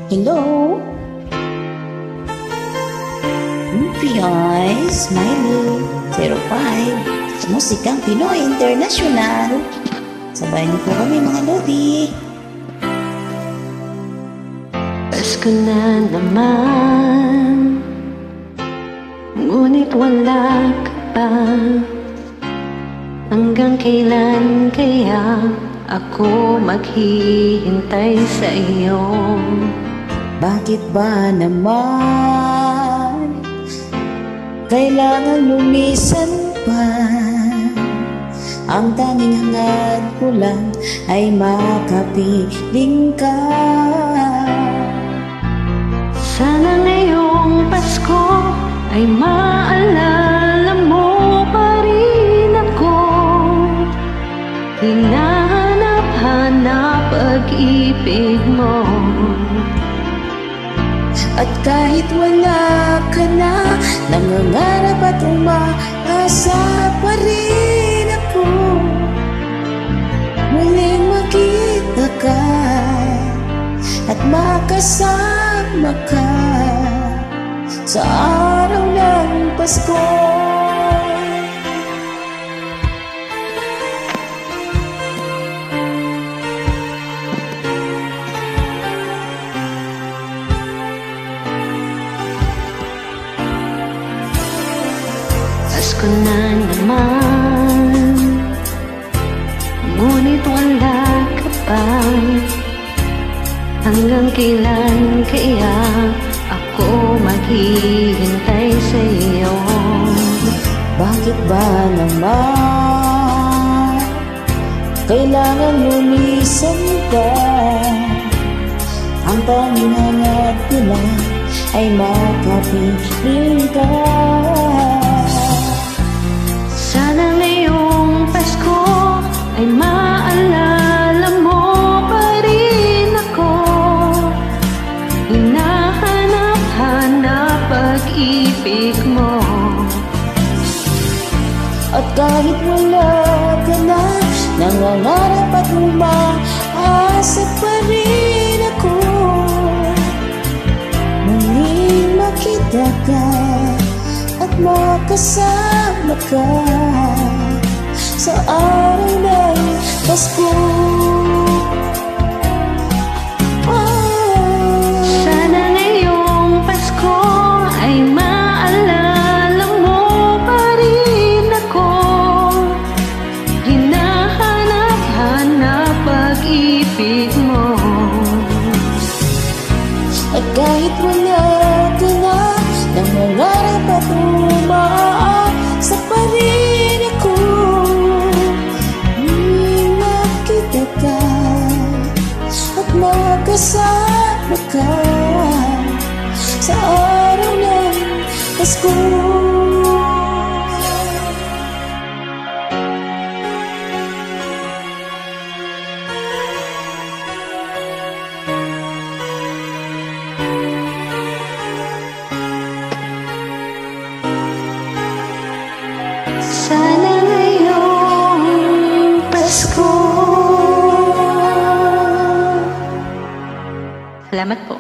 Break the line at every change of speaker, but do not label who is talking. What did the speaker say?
Hello? PI Smiley 05 sa Musikang Pinoy International. Sabay niyo po kami mga lodi.
Pasko na naman, ngunit wala ka pa. Hanggang kailan kaya ako maghihintay sa iyo?
Bakit ba naman kailangan lumisan pa? Ang tanging hangad ko lang ay makapiling ka.
Sana ngayong Pasko ay maalala mo pa rin ako. Hinahanap-hanap pag-ibig mo.
At kahit wala ka na, nangangarap at umaasa pa rin ako. Muling makita ka at makasama ka sa araw ng Pasko.
Pasko na naman, ngunit wala ka pa. Hanggang kailan kaya ako maghihintay sa iyo?
Bakit ba naman kailangan lumisan ka? Ang tanging hangad ko lang ay makapiling ka.
Sana ngayong Pasko ay maalala mo pa rin ako. Hinahanap-hanap pag-ibig mo.
At kahit wala ka na, nangangarap at umaasa pa rin ako. Muling makita ka at makasama ka sa araw ng Pasko.
Sana ngayong Pasko ay maalala mo pa rin ako. Hinahanap-hanap pag-ibig mo.
At kahit wala ka na, nangangarap at umaasa pa rin ako. Muling makita ka at makasama ka sa araw ng Pasko.
Sana ngayong Pasko. Salamat po.